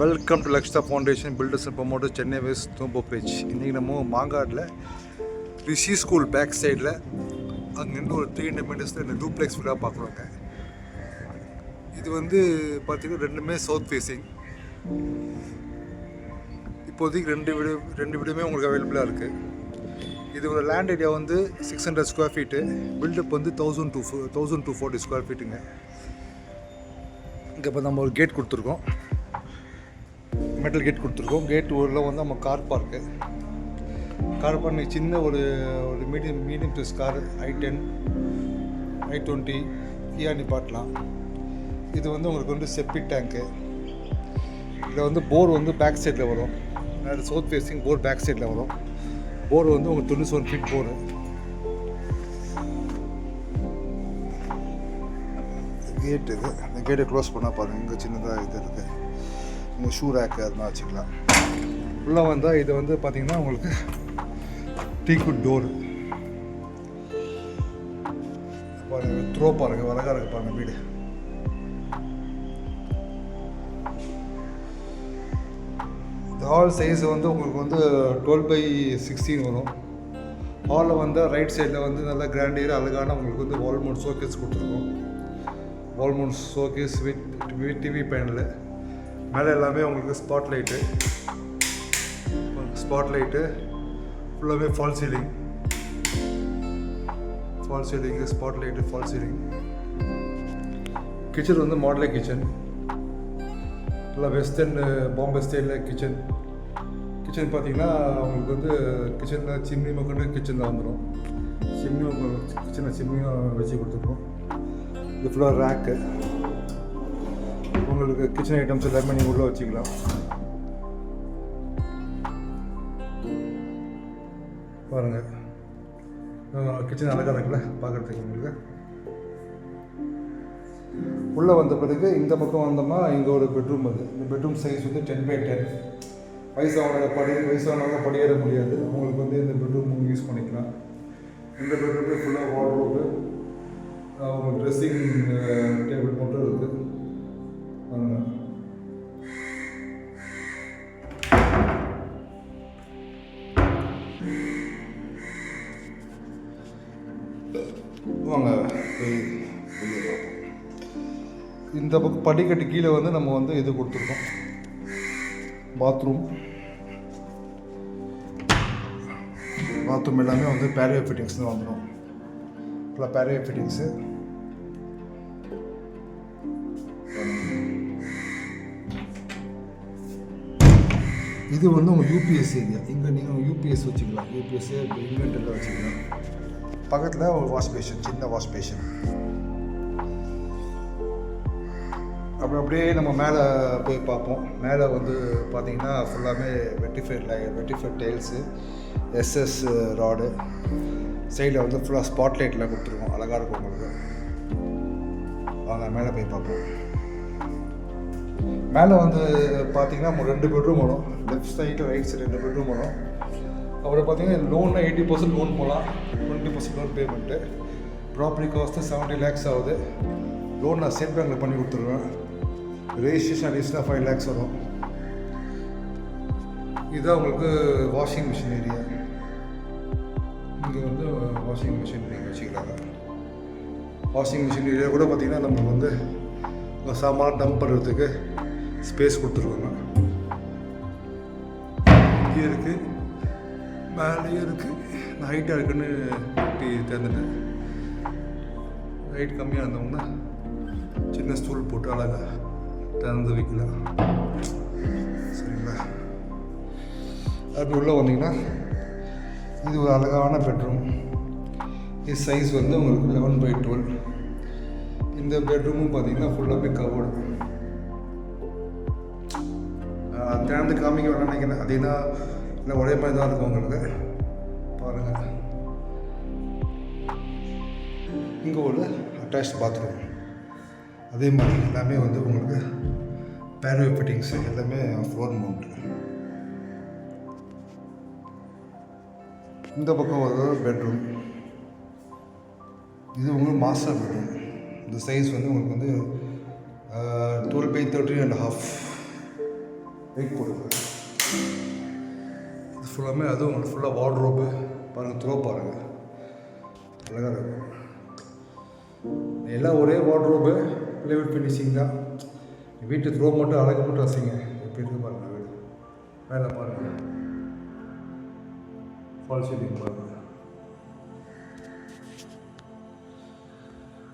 Welcome to Lakshta foundation builders and promoter Chennai west தூம்போ bridge. இன்றைக்கி நம்ம மாங்காடில் ரிஷி ஸ்கூல் பேக் சைடில் அங்கேருந்து ஒரு 300 மீட்டர்ஸில் இந்த டூப்ளெக்ஸ் ஃபுல்லாக பார்க்குறோங்க. இது வந்து பார்த்திங்கன்னா ரெண்டுமே சவுத் ஃபேஸிங். இப்போதைக்கு ரெண்டு வீடுமே உங்களுக்கு அவைலபிளாக இருக்குது. இது ஒரு லேண்ட் ஏரியா வந்து 600 ஸ்கொயர் ஃபீட்டு, பில்டப் வந்து 1240 ஸ்கொயர் ஃபீட்டுங்க. இங்கே இப்போ நம்ம ஒரு கேட் கொடுத்துருக்கோம், மெட்டல் கேட் கொடுத்துருக்கோம். கேட் ஊரில் வந்து நம்ம கார் பார்க்கு சின்ன ஒரு medium size car i10 i20 கியா நிப்பாட்டலாம். இது வந்து உங்களுக்கு வந்து செப்டிக் டேங்க்கு. இதில் வந்து போர் வந்து பேக் சைடில் வரும், சவுத் ஃபேஸிங் போர் பேக் சைடில் வரும். போர் வந்து உங்களுக்கு 97 ஃபீட் போரு. கேட் இது, இந்த கேட்டை க்ளோஸ் பண்ணால் பாருங்கள், இங்கே சின்னதாக இது இருக்குது. நீங்கள் ஷூ ரேக்கு அதெல்லாம் வச்சுக்கலாம். உள்ளே வந்தால் இது வந்து பார்த்திங்கன்னா உங்களுக்கு டீக்குட் டோரு பாருங்கள், த்ரோ பாருங்கள், அழகாக இருக்குது பாருங்கள் வீடு. இந்த ஹால் சைஸ் வந்து உங்களுக்கு வந்து 12/16 வரும். ஹாலில் வந்து ரைட் சைடில் வந்து நல்லா கிராண்டியர் அழகான உங்களுக்கு வந்து வால்மவுண்ட் ஷோகேஸ் கொடுத்துருக்கோம். Wall mount showcase with TV panel. மேலே எல்லாமே உங்களுக்கு ஸ்பாட் லைட்டு ஃபுல்லாகவே fall ceiling, spot light, fall ceiling. Kitchen வந்து மாடலே கிச்சன், நல்லா வெஸ்டர்ன் பாம்பே ஸ்டைலில் கிச்சன் பார்த்தீங்கன்னா உங்களுக்கு வந்து கிச்சனில் சிம்னி மக்கள் கிச்சன் தான் வந்துடும். சிம்னியும் வச்சு கொடுத்துருக்கோம். இது ஃபுல்லாக ரேக்கு, உங்களுக்கு கிச்சன் ஐட்டம்ஸ் எல்லாமே நீங்கள் உள்ளே வச்சுக்கலாம். பாருங்கள், கிச்சன் அழகாக இருக்குல்ல பார்க்குறதுக்கு. உங்களுக்கு உள்ளே வந்த பிறகு இந்த பக்கம் வந்தோம்னா இங்கே ஒரு பெட்ரூம். அது இந்த பெட்ரூம் சைஸ் வந்து 10/10. வயசானவங்க படியேற முடியாது, உங்களுக்கு வந்து இந்த பெட்ரூம் யூஸ் பண்ணிக்கலாம். இந்த பெட்ரூம்லேயே ஃபுல்லாக வார்ட்ரோபு, உங்களுக்கு ட்ரெஸ்ஸிங் டேபிள் மட்டும் இருக்குது. வாங்க இந்த பக்கம் படிக்கட்டு கீழே வந்து நம்ம வந்து இது கொடுத்துருக்கோம், பாத்ரூம் எல்லாமே வந்து பேரியோ ஃபிட்டிங்ஸ் தான் வந்துடும். ஃபுல்லாக பேரியோ ஃபிட்டிங்ஸு. இது வந்து உங்கள் யூபிஎஸ் ஏரியா. இங்கே நீங்கள் யூபிஎஸ் வச்சுக்கலாம், இன்வெர்ட்டரில் வச்சுக்கலாம். பக்கத்தில் ஒரு வாஷ் பேஷன், சின்ன வாஷ் பேஷன். அப்படியே நம்ம மேலே போய் பார்ப்போம். மேலே வந்து பார்த்திங்கன்னா ஃபுல்லாமே வெட்டிஃபைட் டைல்ஸு, எஸ்எஸ் ராடு. சைடில் வந்து ஃபுல்லாக ஸ்பாட் லைட்லாம் கொடுத்துருக்கோம், அழகாக இருக்கும் உங்களுக்கு. வாங்க மேலே போய் பார்ப்போம். மேலே வந்து பார்த்திங்கன்னா 2 பெட்ரூம் வரும். Left side right side 2 bedroom வரும். அப்புறம் பார்த்திங்கன்னா லோன்னா 80% லோன் போகலாம், 20% loan payment. Property cost 70 lakhs ஆகுது. லோன் நான் ஸ்டேட் பேங்க்கில் பண்ணி கொடுத்துருவேன். ரெஜிஸ்ட்ரேஷன் அடிஷனாக 5 lakhs வரும். இதுதான் உங்களுக்கு வாஷிங் மிஷின் ஏரியா. இங்கே வந்து வாஷிங் மிஷின் நீங்கள் வச்சுக்கிறாங்க. வாஷிங் மிஷின் ஏரியா கூட பார்த்திங்கன்னா நம்ம வந்து சாமான் டம்ப் பண்ணுறதுக்கு ஸ்பேஸ் கொடுத்துருவாங்க. இங்கே இருக்குது, மேலேயே இருக்குது. நான் ஹைட்டாக இருக்குன்னு தேர்ந்தேன். ஹைட் கம்மியாக இருந்தவங்கன்னா சின்ன ஸ்டூல் போட்டு அழகாக திறந்து வைக்கலாம். சரிங்களா? அப்படி உள்ளே வந்தீங்கன்னா இது ஒரு அழகான பெட்ரூம். இது சைஸ் வந்து உங்களுக்கு 11/12. இந்த பெட்ரூமும் பார்த்தீங்கன்னா ஃபுல்லாகவே கவர்டு. திறந்து காமிக்க வேணாம்னு நினைக்கிறேன். அதேனா இல்லை ஒரே மாதிரி தான் இருக்கும் உங்களுக்கு. பாருங்கள், இங்கே ஒரு அட்டாச் பாத்ரூம். அதே மாதிரி எல்லாமே வந்து உங்களுக்கு பேரியோ ஃபிட்டிங்ஸ் எல்லாமே ஃப்ளோர் மவுண்ட். இந்த பக்கம் ஒரு பெட்ரூம். இது உங்களுக்கு மாஸ்டர் பெட்ரூம். இந்த சைஸ் வந்து உங்களுக்கு வந்து 12/13.5. வெயிட் போட்டுக்கிறேன். இது ஃபுல்லாமே அதுவும் உங்களுக்கு ஃபுல்லாக வார்ட்ரோப்பு பாருங்கள், த்ரோ பாருங்கள், அழகாக இருக்கும். எல்லாம் ஒரே வார்ட்ரோப்பு, ப்ளைவுட் ஃபினிஷிங் தான். வீட்டு த்ரோ மட்டும் அழகு மட்டும் வசிங்க. எப்படி இருக்குது பாருங்கள் வீடு. மேலே பாருங்கள், ஃபால் சீலிங் பாருங்கள்.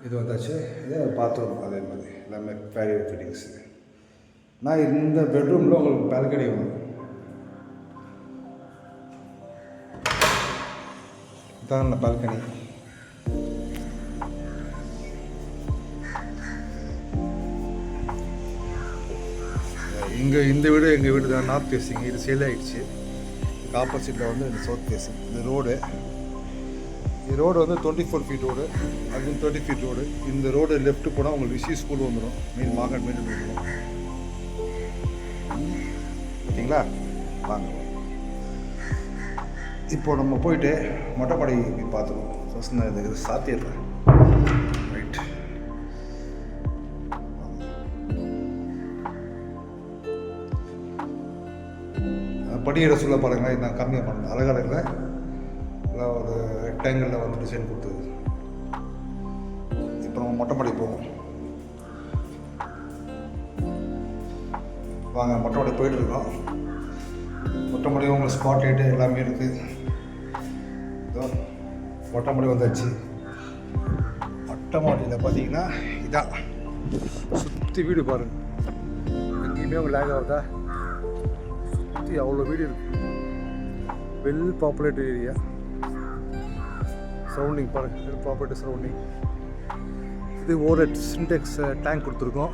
இது வந்தாச்சு. இதே பாத்ரூம் அதே மாதிரி எல்லாமே பேரியர் ஃபிட்டிங்ஸு. நான் இந்த பெட்ரூமில் உங்களுக்கு பால்கனி வரும். இதான் இந்த பால்கனி. இங்கே இந்த வீடு எங்கள் வீடு தான், நார்த் ஃபேஸிங். இது சேல் ஆகிடுச்சு. ஆப்போசிட்டில் வந்து இந்த சவுத் ஃபேஸிங். இந்த ரோடு வந்து 24 ஃபீட் ரோடு, அது 30 ஃபீட் ரோடு. இந்த ரோடு லெஃப்ட்டு போனால் உங்களுக்கு ரிஷி ஸ்கூல் வந்துடும். மெயின் மார்க்கெட் மெயின் வந்துடும். ஓகேங்களா? வாங்க. இப்போ நம்ம போயிட்டு மொட்டை மாடி பார்த்துருவோம். ஃபஸ்ட் நான் இது சாத்திடுறேன். ரைட். படியிட சொல்ல பாருங்களேன். இது நான் கம்மியாக பண்ணேன். அழகாக இல்லை, ஒரு ரெக்டாங்கிளில் வந்து டிசைன் கொடுத்தது. இப்போ நம்ம மொட்டை மாடி போவோம். வாங்க, மொட்டை மாடி போயிட்டுருக்கோம். மொட்டை மாடி உங்களுக்கு ஸ்பாட் லைட்டு எல்லாமே இருக்குது. இதோ மொட்டை மாடி வந்தாச்சு. மொட்டை மாடியில் பார்த்தீங்கன்னா இதான் சுற்றி வீடு பாருங்கள். எங்கேயுமே அவங்க லேக் ஆகுதா? சுற்றி அவ்வளோ வீடு இருக்குது. Well populated area. சரௌண்டிங் பாருங்கள், வெல் பாப்புலேட்டட் சரௌண்டிங். இது ஒரு சின்டெக்ஸ் டேங்க் கொடுத்துருக்கோம்.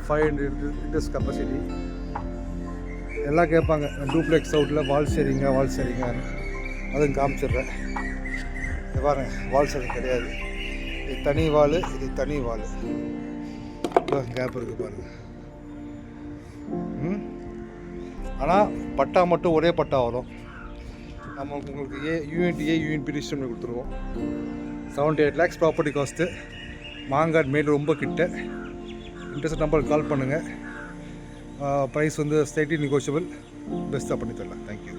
500 லிட்டர்ஸ் கெப்பாசிட்டி. எல்லாம் கேட்பாங்க டூப்ளெக்ஸ் அவுட்டில் வால் ஷேரிங்க அதுவும் காமிச்சிடுறேன். இது பாருங்க, வால் ஷேரிங் கிடையாது. இது தனி வால், இது தனி வால். கேப் இருக்குது பாருங்கள். ஆனால் பட்டா மட்டும் ஒரே பட்டா வரும். நம்ம உங்களுக்கு யூஎன்பி ரிஜிஸ்டர் பண்ணி கொடுத்துருவோம். 78 lakhs ப்ராப்பர்ட்டி காஸ்ட்டு. மாங்காட் மெயின் ரொம்ப கிட்ட. இன்ட்ரெஸ்ட் நம்பருக்கு கால் பண்ணுங்கள். ப்ரைஸ் வந்து ஸ்லைட்லி நெகோஷியபிள். பெஸ்ட்டாக பண்ணி தரலாம். தேங்க்யூ.